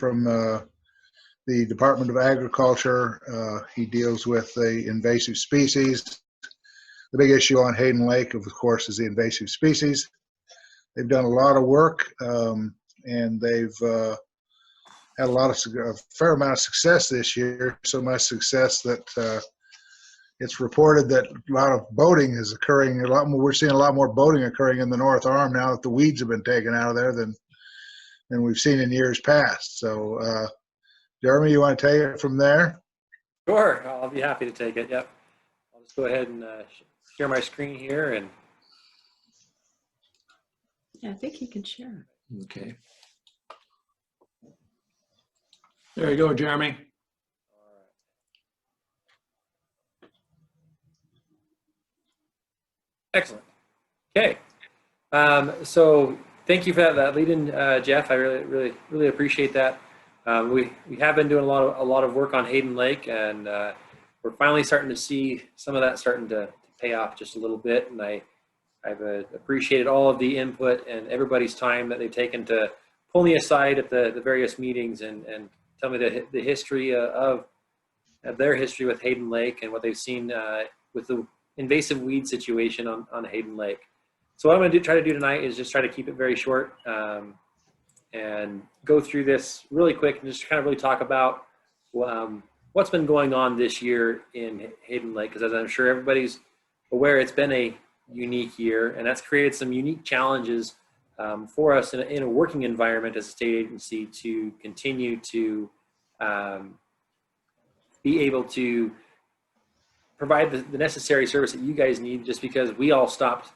from the Department of Agriculture. He deals with the invasive species. The big issue on Hayden Lake, of course, is the invasive species. They've done a lot of work, and they've had a fair amount of success this year. So much success that it's reported that a lot of boating is occurring. We're seeing a lot more boating occurring in the North Arm now that the weeds have been taken out of there than we've seen in years past. So, Jeremy, you want to take it from there? Sure, I'll be happy to take it. Yep, I'll just go ahead and share my screen here. And yeah, I think he can share. Okay. There you go, Jeremy. Excellent. Okay. So thank you for that lead-in, Jeff. I really appreciate that. We have been doing a lot of work on Hayden Lake, and we're finally starting to see some of that starting to pay off just a little bit. And I've appreciated all of the input and everybody's time that they've taken to pull me aside at the various meetings and tell me the history of their history with Hayden Lake and what they've seen with the invasive weed situation on Hayden Lake. So what I'm going to try to do tonight is just try to keep it very short and go through this really quick and just kind of really talk about what's been going on this year in Hayden Lake, because as I'm sure everybody's aware, it's been a unique year, and that's created some unique challenges for us in a working environment as a state agency to continue to be able to provide the necessary service that you guys need. Just because we all stopped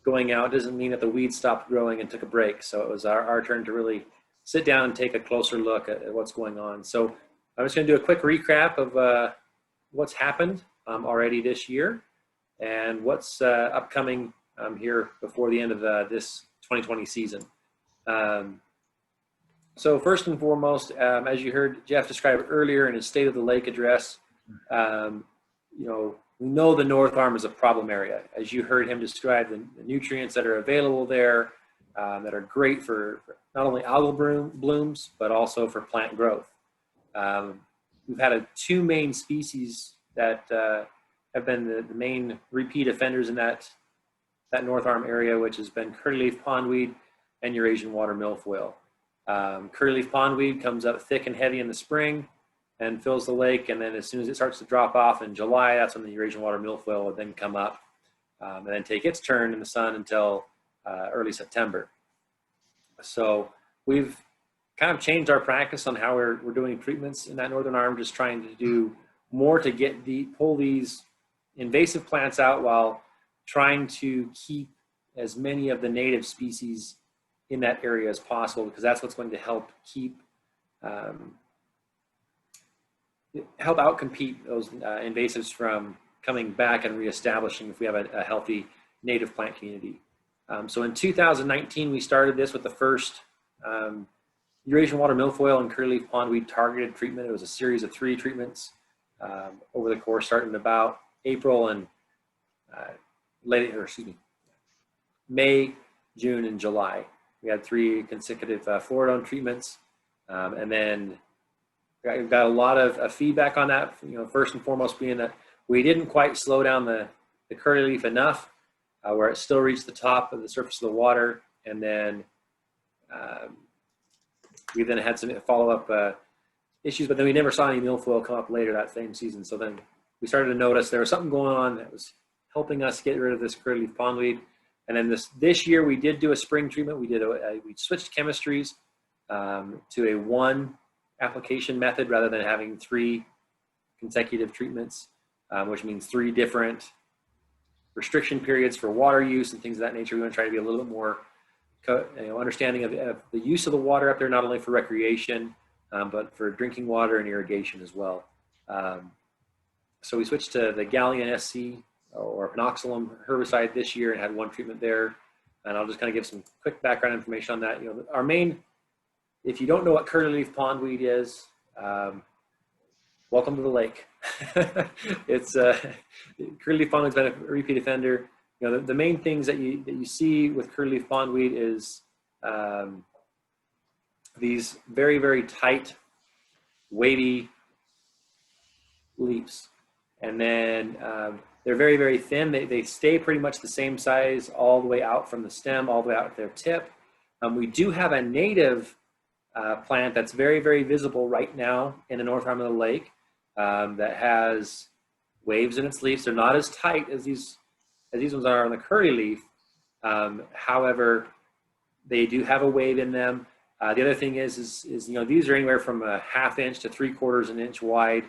going out doesn't mean that the weeds stopped growing and took a break. So it was our turn to really sit down and take a closer look at what's going on. So I'm just going to do a quick recap of what's happened already this year and what's upcoming here before the end of this 2020 season. So first and foremost, as you heard Jeff describe earlier in his State of the Lake address, we know the North Arm is a problem area. As you heard him describe the nutrients that are available there that are great for not only algal blooms, but also for plant growth. We've had two main species that have been the main repeat offenders in that North Arm area, which has been curlyleaf pondweed and Eurasian water milfoil. Curlyleaf pondweed comes up thick and heavy in the spring and fills the lake, and then as soon as it starts to drop off in July, that's when the Eurasian water milfoil will then come up and then take its turn in the sun until early September. So we've kind of changed our practice on how we're doing treatments in that Northern Arm, just trying to do more to pull these invasive plants out while trying to keep as many of the native species in that area as possible, because that's what's going to help keep help outcompete those invasives from coming back and reestablishing if we have a healthy native plant community. So in 2019, we started this with the first Eurasian water milfoil and curlyleaf pondweed targeted treatment. It was a series of 3 treatments over the course, starting in about April and May, June, and July. We had 3 consecutive fluoridone treatments, and then we've got a lot of feedback on that. First and foremost being that we didn't quite slow down the curlyleaf enough, where it still reached the top of the surface of the water, and then we then had some follow-up issues, but then we never saw any milfoil come up later that same season. So then we started to notice there was something going on that was helping us get rid of this curlyleaf pondweed. And then this year we did do a spring treatment. We switched chemistries to a 1 application method rather than having 3 consecutive treatments, which means 3 different restriction periods for water use and things of that nature. We want to try to be a little bit more understanding of the use of the water up there, not only for recreation, but for drinking water and irrigation as well. So we switched to the Gallium SC or Panoxylum herbicide this year and had 1 treatment there. And I'll just kind of give some quick background information on that. Our main, if you don't know what curlyleaf pondweed is, welcome to the lake. It's curlyleaf pondweed's been a repeat offender. The main things that you see with curlyleaf pondweed is these very, very tight, wavy leaves. And then they're very, very thin. They stay pretty much the same size all the way out from the stem, all the way out to their tip. We do have a native plant that's very, very visible right now in the north arm of the lake that has waves in its leaves. They're not as tight as these ones are on the curly leaf. However, they do have a wave in them. The other thing is these are anywhere from a 1/2 inch to 3/4 inch wide.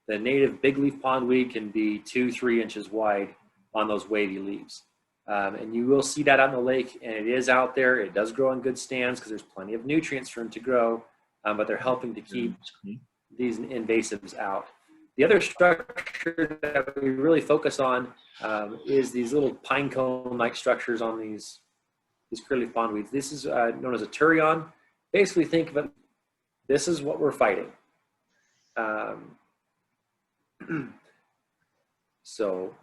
The native big leaf pondweed can be 2-3 inches wide on those wavy leaves. And you will see that out in the lake, and it is out there. It does grow in good stands because there's plenty of nutrients for them to grow, but they're helping to keep these invasives out. The other structure that we really focus on is these little pine cone-like structures on these curly pondweeds. This is known as a turion. Basically, think of it, this is what we're fighting. So,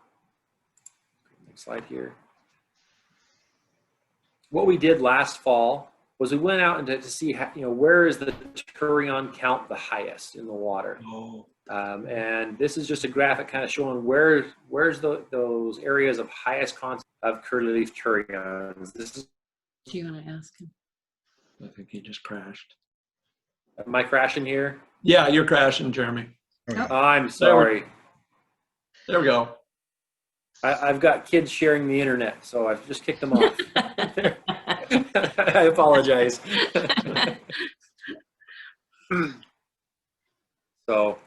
next slide here. What we did last fall was we went out to see how, where is the turion count the highest in the water. And this is just a graphic kind of showing where's those areas of highest content of curly leaf turions. This is. Do you want to ask him? I think he just crashed. Am I crashing here? Yeah, you're crashing, Jeremy. Oh. I'm sorry. There we go. I've got kids sharing the internet, so I've just kicked them off. I apologize. So,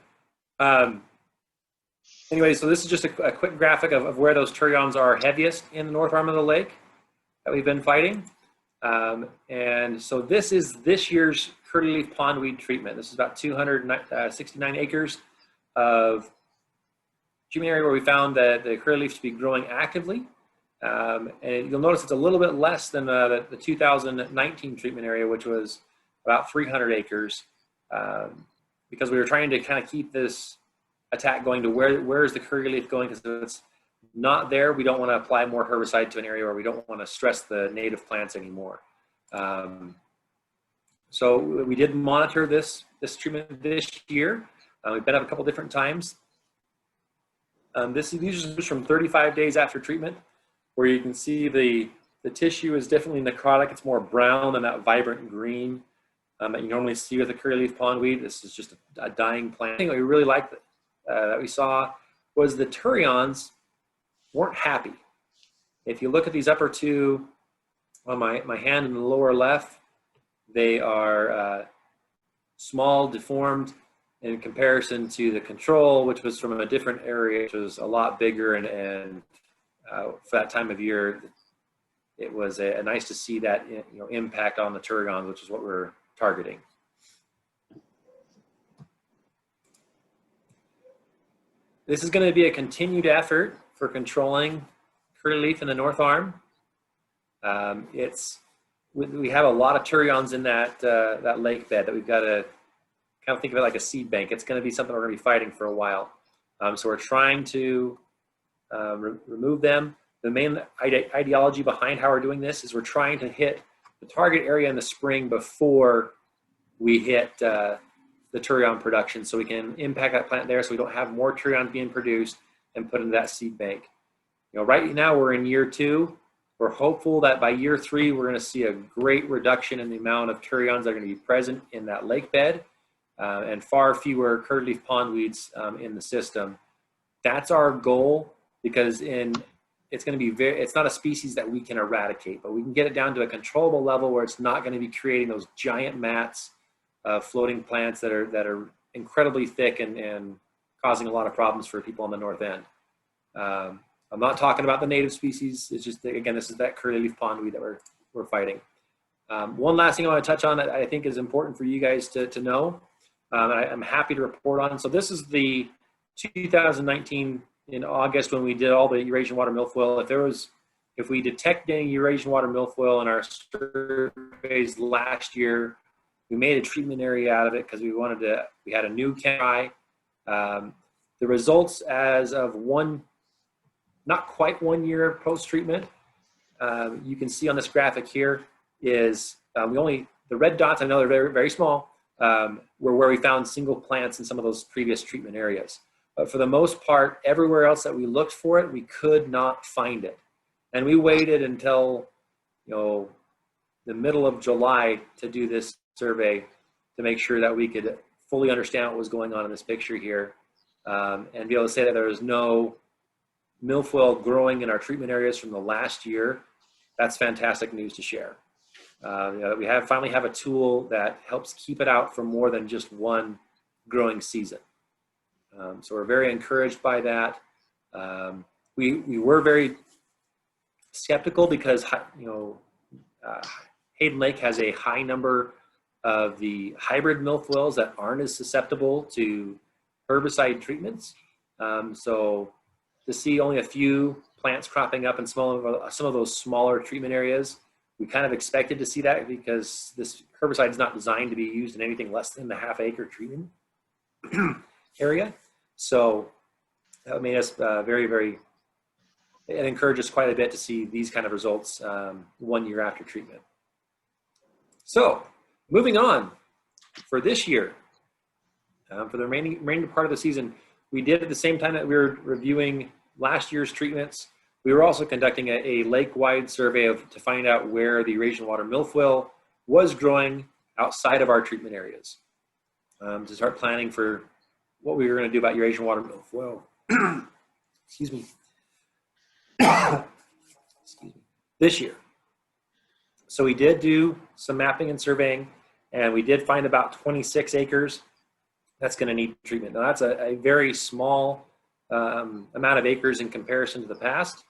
anyway, so this is just a quick graphic of where those turions are heaviest in the north arm of the lake that we've been fighting. And so this is this year's curly leaf pondweed treatment. This is about 269 acres of treatment area where we found that the curly leaf to be growing actively. And you'll notice it's a little bit less than the 2019 treatment area, which was about 300 acres, because we were trying to kind of keep this attack going to where is the curly leaf going, because if it's not there, we don't want to apply more herbicide to an area where we don't want to stress the native plants anymore. So we did monitor this treatment this year. We've been up a couple different times. These are just from 35 days after treatment, where you can see the tissue is definitely necrotic. It's more brown than that vibrant green that you normally see with a curly leaf pondweed. This is just a dying plant. The thing that we really liked that we saw was the turions weren't happy. If you look at these upper two on my hand in the lower left, they are small, deformed in comparison to the control, which was from a different area, which was a lot bigger, and for that time of year, it was nice to see that impact on the turions, which is what we're targeting. This is going to be a continued effort for controlling curly leaf in the north arm. We have a lot of turions in that lake bed that we've got to kind of think of it like a seed bank. It's going to be something we're going to be fighting for a while. So we're trying to remove them. The main ideology behind how we're doing this is we're trying to hit the target area in the spring before we hit the turion production, so we can impact that plant there so we don't have more turions being produced and put into that seed bank. Right now we're in year 2. We're hopeful that by year 3, we're going to see a great reduction in the amount of turions that are going to be present in that lake bed, and far fewer curly leaf pondweeds in the system. That's our goal, because it's going to be it's not a species that we can eradicate, but we can get it down to a controllable level where it's not going to be creating those giant mats of floating plants that are incredibly thick and causing a lot of problems for people on the north end. I'm not talking about the native species. It's just, again, this is that curly leaf pondweed that we're fighting. One last thing I want to touch on that I think is important for you guys to know, I'm happy to report on. So this is the 2019 in August when we did all the Eurasian water milfoil. If we detect any Eurasian water milfoil in our surveys last year, we made a treatment area out of it because we had a new try. The results as of not quite 1 year post-treatment, you can see on this graphic here is we only the red dots, I know they're very, very small, were where we found single plants in some of those previous treatment areas. But for the most part, everywhere else that we looked for it, we could not find it. And we waited until, the middle of July to do this survey to make sure that we could fully understand what was going on in this picture here, and be able to say that there was no milfoil growing in our treatment areas from the last year. That's fantastic news to share. We finally have a tool that helps keep it out for more than just one growing season. So we're very encouraged by that. We were very skeptical because Hayden Lake has a high number of the hybrid milfoils that aren't as susceptible to herbicide treatments. So to see only a few plants cropping up in some of those smaller treatment areas, we kind of expected to see that because this herbicide is not designed to be used in anything less than the half-acre treatment area. So that made us it encouraged us quite a bit to see these kind of results 1 year after treatment. So moving on, for this year, for the remaining part of the season, we did at the same time that we were reviewing last year's treatments, we were also conducting a lake-wide survey to find out where the Eurasian water milfoil was growing outside of our treatment areas, to start planning for what we were going to do about Eurasian water milfoil. Excuse me. This year. So we did do some mapping and surveying, and we did find about 26 acres that's going to need treatment. Now that's a very small amount of acres in comparison to the past,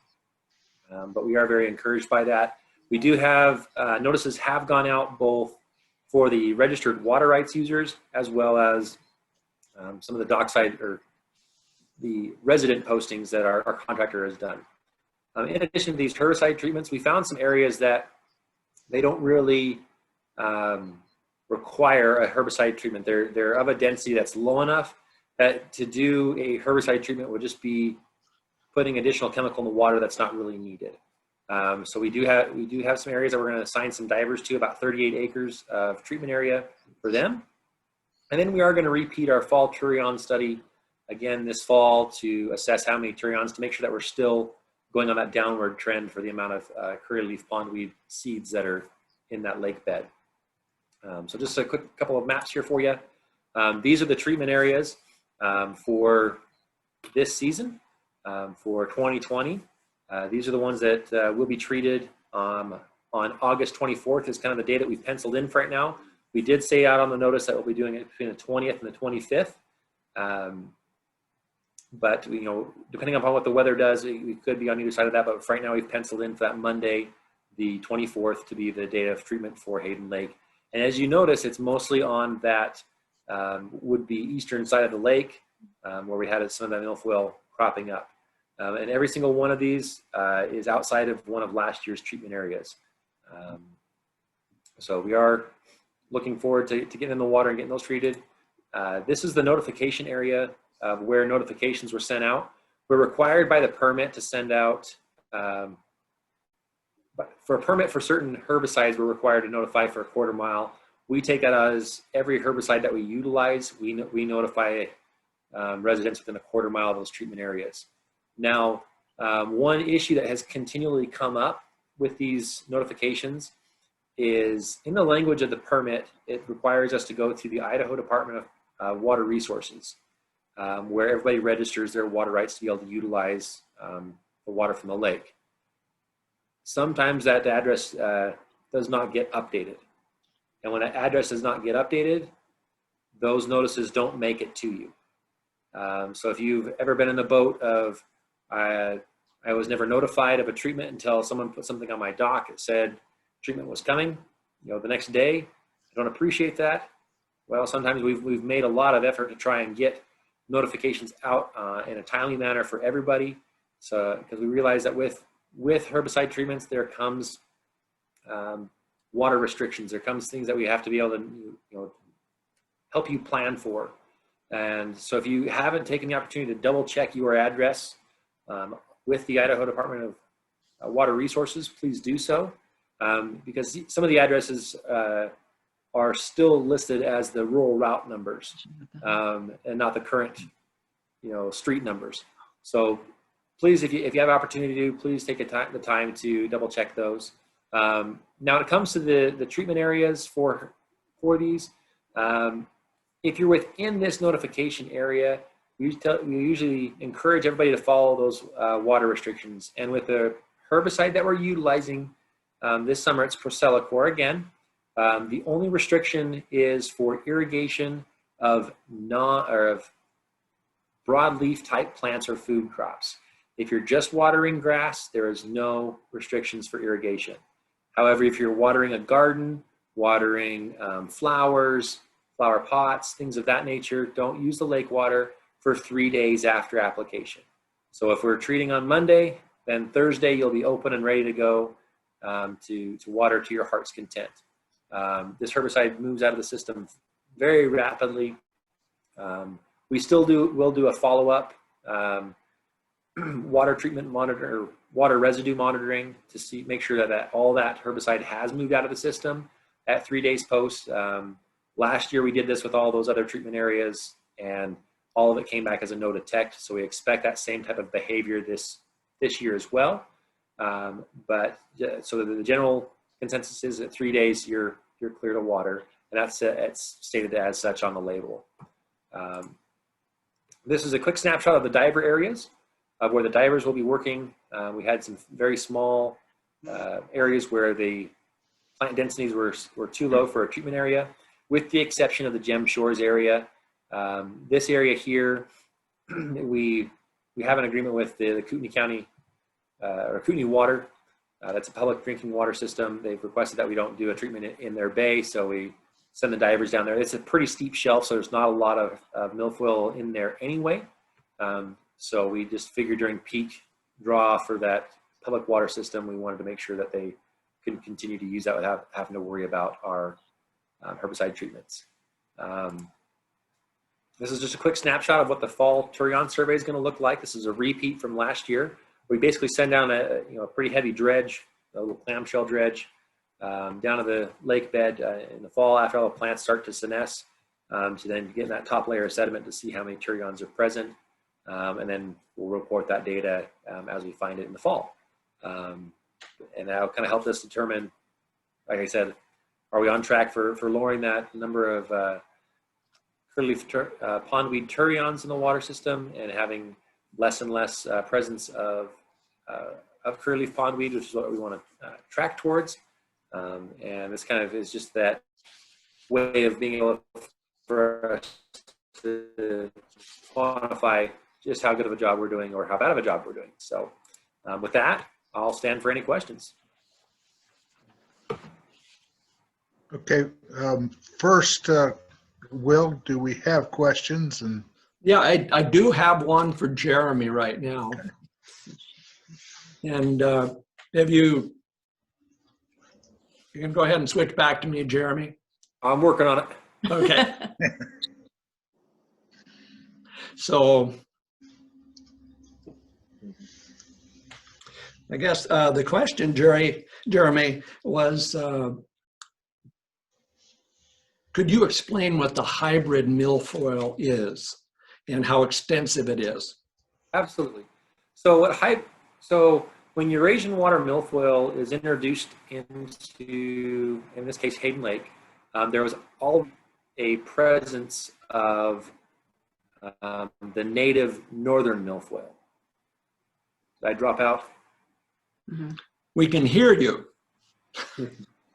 but we are very encouraged by that. We do have notices have gone out both for the registered water rights users as well as some of the dockside or the resident postings that our contractor has done. In addition to these herbicide treatments, we found some areas that they don't really require a herbicide treatment. They're of a density that's low enough that to do a herbicide treatment would just be putting additional chemical in the water that's not really needed. So we do have some areas that we're going to assign some divers to, about 38 acres of treatment area for them. And then we are going to repeat our fall turion study again this fall to assess how many turions, to make sure that we're still going on that downward trend for the amount of curly leaf pondweed seeds that are in that lake bed. So just a quick couple of maps here for you. These are the treatment areas for this season, for 2020. These are the ones that will be treated on August 24th is kind of the day that we've penciled in for right now. We did say out on the notice that we'll be doing it between the 20th and the 25th. But depending upon what the weather does, we could be on either side of that. But for right now, we've penciled in for that Monday, the 24th, to be the date of treatment for Hayden Lake. And as you notice, it's mostly on that would-be eastern side of the lake where we had some of that milfoil cropping up. And every single one of these is outside of one of last year's treatment areas. So we are looking forward to getting in the water and getting those treated. This is the notification area of where notifications were sent out. We're required by the permit to send out, but for a permit for certain herbicides, we're required to notify for a quarter mile. We take that as every herbicide that we utilize, we notify residents within a quarter mile of those treatment areas. Now, one issue that has continually come up with these notifications is in the language of the permit, it requires us to go to the Idaho Department of Water Resources, where everybody registers their water rights to be able to utilize the water from the lake. Sometimes that address does not get updated. And when that address does not get updated, those notices don't make it to you. So if you've ever been in the boat of, I was never notified of a treatment until someone put something on my dock that said treatment was coming, the next day, I don't appreciate that. Well, sometimes we've made a lot of effort to try and get notifications out in a timely manner for everybody. So, because we realize that with herbicide treatments, there comes water restrictions. There comes things that we have to be able to, help you plan for. And so if you haven't taken the opportunity to double check your address with the Idaho Department of Water Resources, please do so. Because some of the addresses are still listed as the rural route numbers, and not the current, street numbers. So please, if you have opportunity to, please take the time to double check those. Now, when it comes to the treatment areas for these, if you're within this notification area, we usually encourage everybody to follow those water restrictions. And with the herbicide that we're utilizing this summer, it's Procellacor again. The only restriction is for irrigation of broadleaf type plants or food crops. If you're just watering grass, there is no restrictions for irrigation. However, if you're watering a garden, watering flowers, flower pots, things of that nature, don't use the lake water for 3 days after application. So if we're treating on Monday, then Thursday you'll be open and ready to go to water to your heart's content. This herbicide moves out of the system very rapidly. We still will do a follow-up water treatment monitor, water residue monitoring to make sure that all that herbicide has moved out of the system at 3 days post. Last year we did this with all those other treatment areas, and all of it came back as a no detect. So we expect that same type of behavior this year as well. But so the general consensus is that 3 days you're clear to water, and it's stated as such on the label. This is a quick snapshot of the diver areas of where the divers will be working. We had some very small areas where the plant densities were too low for a treatment area, with the exception of the Gem Shores area. This area here, we have an agreement with the Kootenai County, or Kootenai Water. That's a public drinking water system. They've requested that we don't do a treatment in their bay, so we send the divers down there. It's a pretty steep shelf, so there's not a lot of milfoil in there anyway. So we just figured during peak draw for that public water system, we wanted to make sure that they could continue to use that without having to worry about our herbicide treatments. This is just a quick snapshot of what the fall Turion survey is going to look like. This is a repeat from last year. We basically send down a pretty heavy dredge, a little clamshell dredge, down to the lake bed in the fall after all the plants start to senesce, to then get in that top layer of sediment to see how many Turions are present. And then we'll report that data as we find it in the fall. And that'll kind of help us determine, like I said, are we on track for lowering that number of curlyleaf pondweed Turions in the water system and having less and less presence of curlyleaf pondweed, which is what we want to track towards. And this kind of is just that way of being able for us to quantify just how good of a job we're doing or how bad of a job we're doing. So with that, I'll stand for any questions. Okay, first, Will, do we have questions? And Yeah, I do have one for Jeremey right now. Okay. And have you can go ahead and switch back to me, Jeremey. I'm working on it. Okay. So I guess the question, Jeremey, was, could you explain what the hybrid milfoil is and how extensive it is? Absolutely. So when Eurasian water milfoil is introduced into, in this case, Hayden Lake, there was all a presence of the native northern milfoil. Did I drop out? Mm-hmm. We can hear you.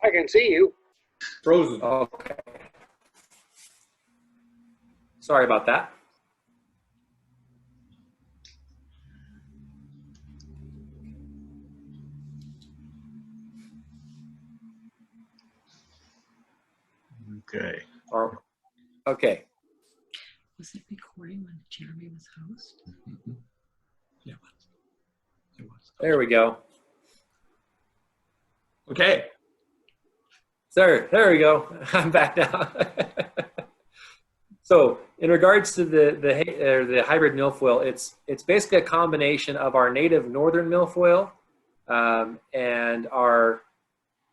I can see you. Frozen. Okay. Sorry about that. okay. Okay. Was it recording when Jeremy was host? Yeah, it was. There we go. Okay. There we go. I'm back now. So in regards to the hybrid milfoil, it's basically a combination of our native northern milfoil and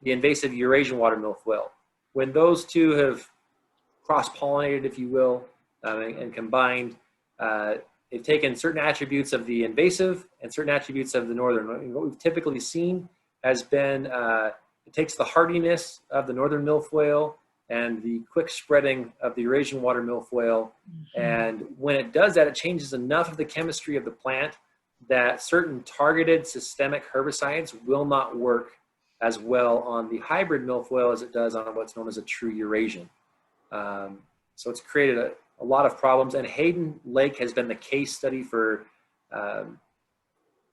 the invasive Eurasian water milfoil. when those two have cross-pollinated, if you will, and combined, they've taken certain attributes of the invasive and certain attributes of the northern. And what we've typically seen has been, it takes the hardiness of the northern milfoil and the quick spreading of the Eurasian water milfoil. And when it does that, it changes enough of the chemistry of the plant that certain targeted systemic herbicides will not work as well on the hybrid milfoil as it does on what's known as a true Eurasian. So it's created a lot of problems, and Hayden Lake has been the case study for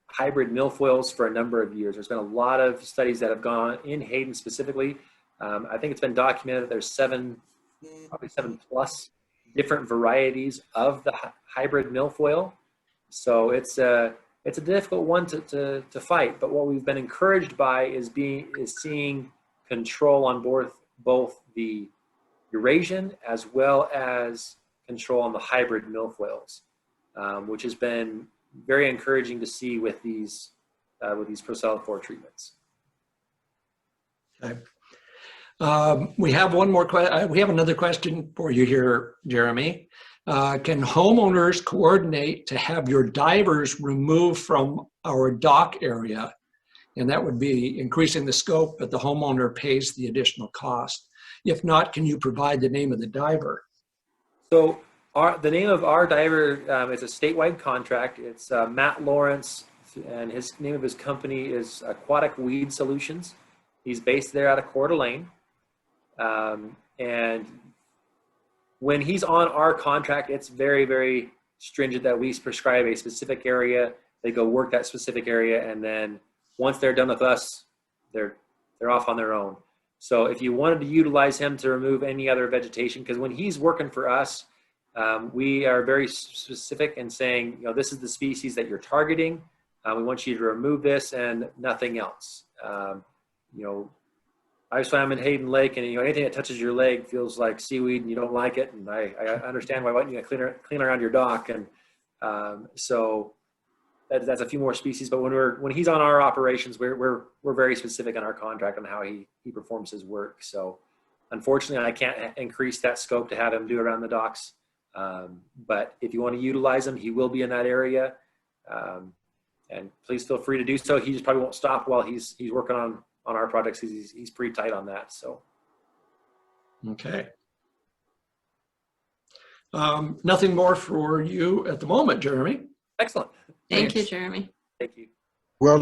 hybrid milfoils for a number of years. There's been a lot of studies that have gone on in Hayden specifically. I think it's been documented that there's probably 7+ different varieties of the hybrid milfoil. So it's a difficult one to fight. But what we've been encouraged by is seeing control on both the Eurasian as well as control on the hybrid milfoils, which has been very encouraging to see with these Procelliflor treatments. Okay. We have one more question. We have another question for you here, Jeremy. Can homeowners coordinate to have your divers removed from our dock area? And that would be increasing the scope, but the homeowner pays the additional cost. If not, can you provide the name of the diver? So the name of our diver is a statewide contract. It's Matt Lawrence, and his name of his company is Aquatic Weed Solutions. He's based there out of Coeur d'Alene. And when he's on our contract, it's very, very stringent that we prescribe a specific area. They go work that specific area, and then once they're done with us, they're off on their own. So if you wanted to utilize him to remove any other vegetation, because when he's working for us, we are very specific in saying, this is the species that you're targeting. We want you to remove this and nothing else. I swam in Hayden Lake, and anything that touches your leg feels like seaweed, and you don't like it. And I understand why you clean around your dock, and so that's a few more species. But when he's on our operations, we're very specific on our contract on how he performs his work. So unfortunately, I can't increase that scope to have him do around the docks. But if you want to utilize him, he will be in that area, and please feel free to do so. He just probably won't stop while he's working on our projects. He's pretty tight on that. So, okay. Nothing more for you at the moment, Jeremy. excellent. Thank you, Thanks. Jeremy. Thank you. Well